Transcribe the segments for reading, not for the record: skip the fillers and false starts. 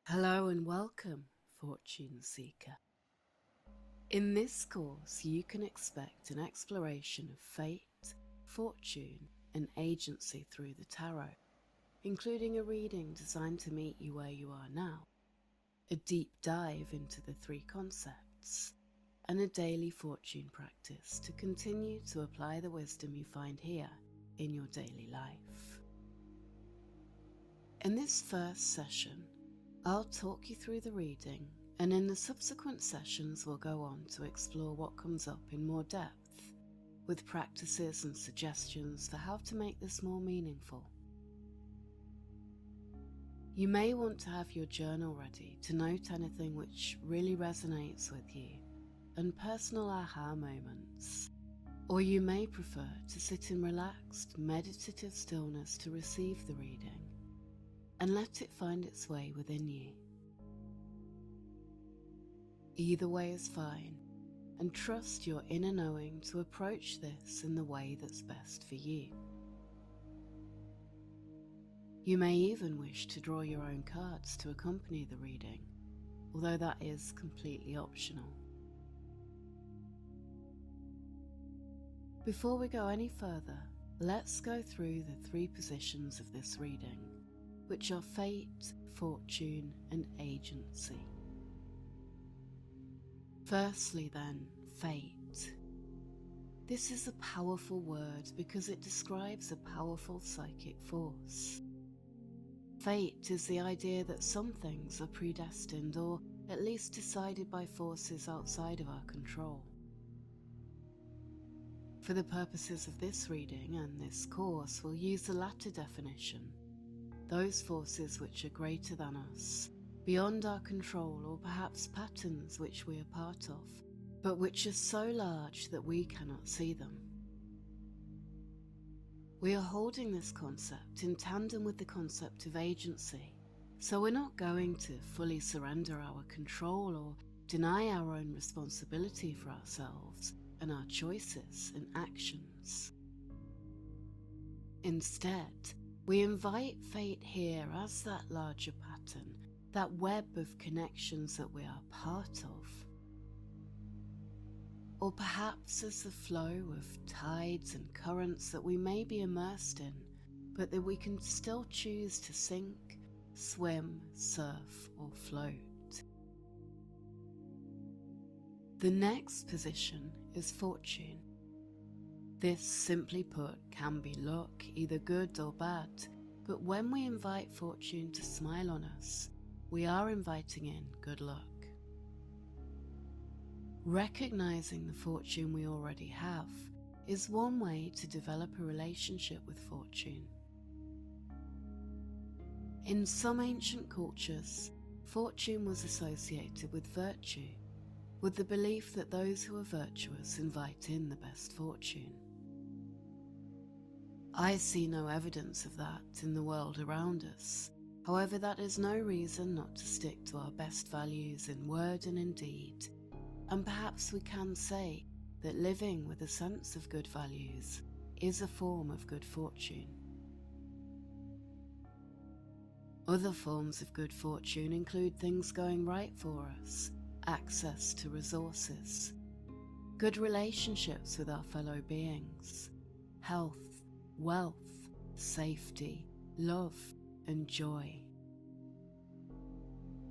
Hello and welcome, Fortune Seeker. In this course, you can expect an exploration of fate, fortune, and agency through the tarot, including a reading designed to meet you where you are now, a deep dive into the three concepts, and a daily fortune practice to continue to apply the wisdom you find here in your daily life. In this first session, I'll talk you through the reading, and in the subsequent sessions we'll go on to explore what comes up in more depth, with practices and suggestions for how to make this more meaningful. You may want to have your journal ready to note anything which really resonates with you and personal aha moments, or you may prefer to sit in relaxed, meditative stillness to receive the reading and let it find its way within you. Either way is fine, and trust your inner knowing to approach this in the way that's best for you. You may even wish to draw your own cards to accompany the reading, although that is completely optional. Before we go any further, let's go through the three positions of this reading, which are fate, fortune, and agency. Firstly then, fate. This is a powerful word because it describes a powerful psychic force. Fate is the idea that some things are predestined or at least decided by forces outside of our control. For the purposes of this reading and this course, we'll use the latter definition. Those forces which are greater than us, beyond our control, or perhaps patterns which we are part of, but which are so large that we cannot see them. We are holding this concept in tandem with the concept of agency, so we're not going to fully surrender our control or deny our own responsibility for ourselves and our choices and actions. Instead, we invite fate here as that larger pattern, that web of connections that we are part of. Or perhaps as the flow of tides and currents that we may be immersed in, but that we can still choose to sink, swim, surf, or float. The next position is fortune. This, simply put, can be luck, either good or bad, but when we invite fortune to smile on us, we are inviting in good luck. Recognizing the fortune we already have is one way to develop a relationship with fortune. In some ancient cultures, fortune was associated with virtue, with the belief that those who are virtuous invite in the best fortune. I see no evidence of that in the world around us. However, that is no reason not to stick to our best values in word and in deed, and perhaps we can say that living with a sense of good values is a form of good fortune. Other forms of good fortune include things going right for us, access to resources, good relationships with our fellow beings, health, wealth, safety, love, and joy.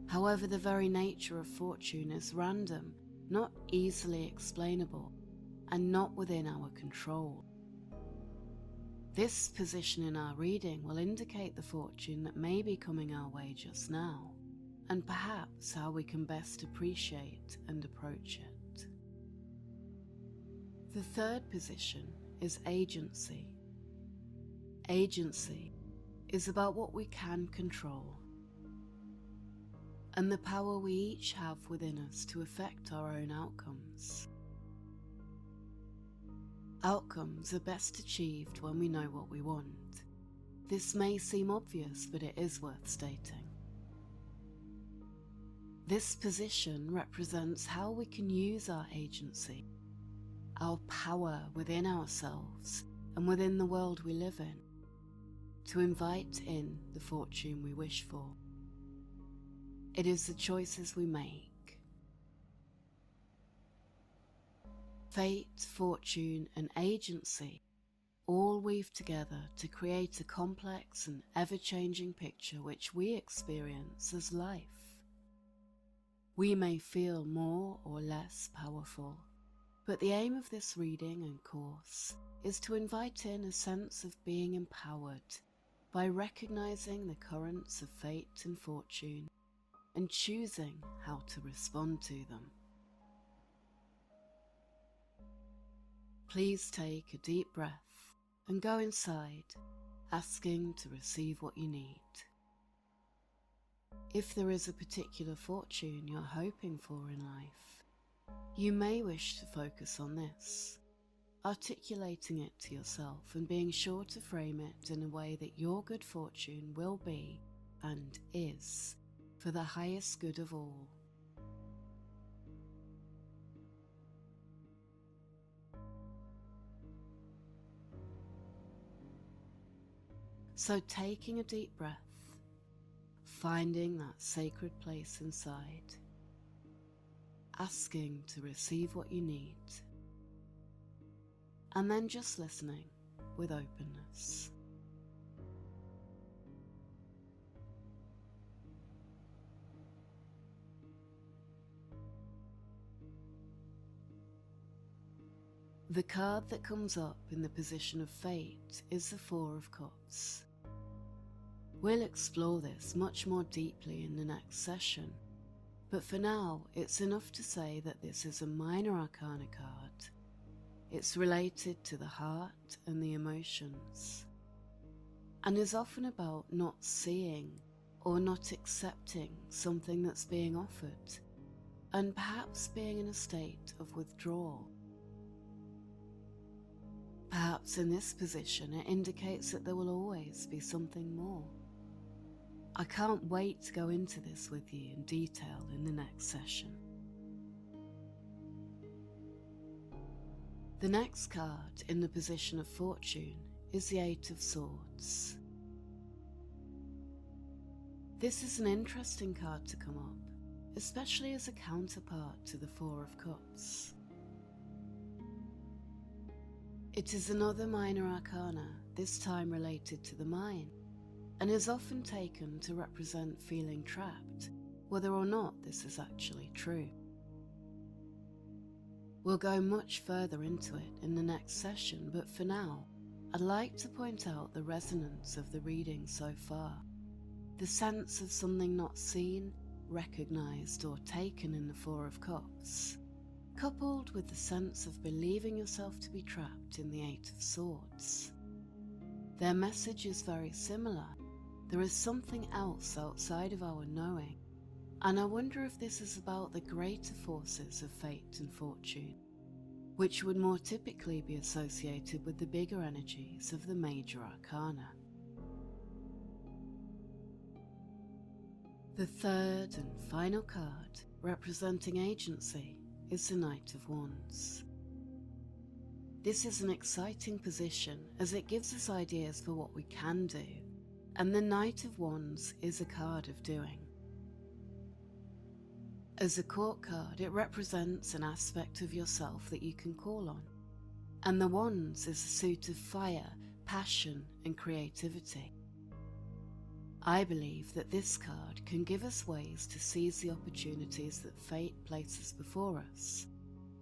However, the very nature of fortune is random, not easily explainable, and not within our control. This position in our reading will indicate the fortune that may be coming our way just now, and perhaps how we can best appreciate and approach it. The third position is agency. Agency is about what we can control and the power we each have within us to affect our own outcomes. Outcomes are best achieved when we know what we want. This may seem obvious, but it is worth stating. This position represents how we can use our agency, our power within ourselves and within the world we live in, to invite in the fortune we wish for. It is the choices we make. Fate, fortune, and agency all weave together to create a complex and ever-changing picture which we experience as life. We may feel more or less powerful, but the aim of this reading and course is to invite in a sense of being empowered by recognizing the currents of fate and fortune and choosing how to respond to them. Please take a deep breath and go inside, asking to receive what you need. If there is a particular fortune you're hoping for in life, you may wish to focus on this, articulating it to yourself and being sure to frame it in a way that your good fortune will be and is for the highest good of all. So taking a deep breath, finding that sacred place inside, asking to receive what you need, and then just listening with openness. The card that comes up in the position of fate is the Four of Cups. We'll explore this much more deeply in the next session, but for now it's enough to say that this is a minor arcana card. It's related to the heart and the emotions, and is often about not seeing or not accepting something that's being offered, and perhaps being in a state of withdrawal. Perhaps in this position it indicates that there will always be something more. I can't wait to go into this with you in detail in the next session. The next card in the position of fortune is the Eight of Swords. This is an interesting card to come up, especially as a counterpart to the Four of Cups. It is another minor arcana, this time related to the mind, and is often taken to represent feeling trapped, whether or not this is actually true. We'll go much further into it in the next session, but for now, I'd like to point out the resonance of the reading so far, the sense of something not seen, recognized, or taken in the Four of Cups, coupled with the sense of believing yourself to be trapped in the Eight of Swords. Their message is very similar. There is something else outside of our knowing, and I wonder if this is about the greater forces of fate and fortune, which would more typically be associated with the bigger energies of the major arcana. The third and final card, representing agency, is the Knight of Wands. This is an exciting position as it gives us ideas for what we can do, and the Knight of Wands is a card of doing. As a court card, it represents an aspect of yourself that you can call on, and the Wands is a suit of fire, passion, and creativity. I believe that this card can give us ways to seize the opportunities that fate places before us,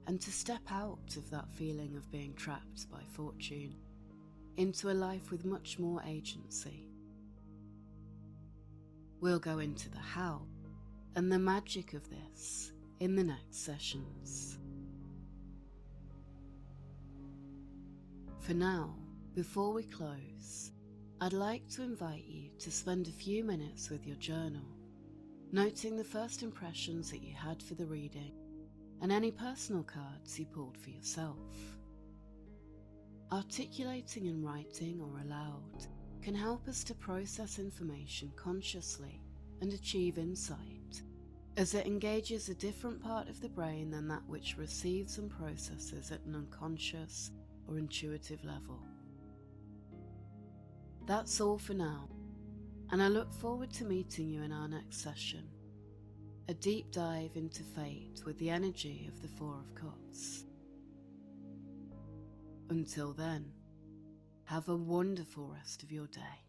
and to step out of that feeling of being trapped by fortune into a life with much more agency. We'll go into the how and the magic of this in the next sessions. For now, before we close, I'd like to invite you to spend a few minutes with your journal, noting the first impressions that you had for the reading and any personal cards you pulled for yourself. Articulating in writing or aloud can help us to process information consciously and achieve insight, as it engages a different part of the brain than that which receives and processes at an unconscious or intuitive level. That's all for now, and I look forward to meeting you in our next session. a deep dive into fate with the energy of the Four of Cups. Until then, have a wonderful rest of your day.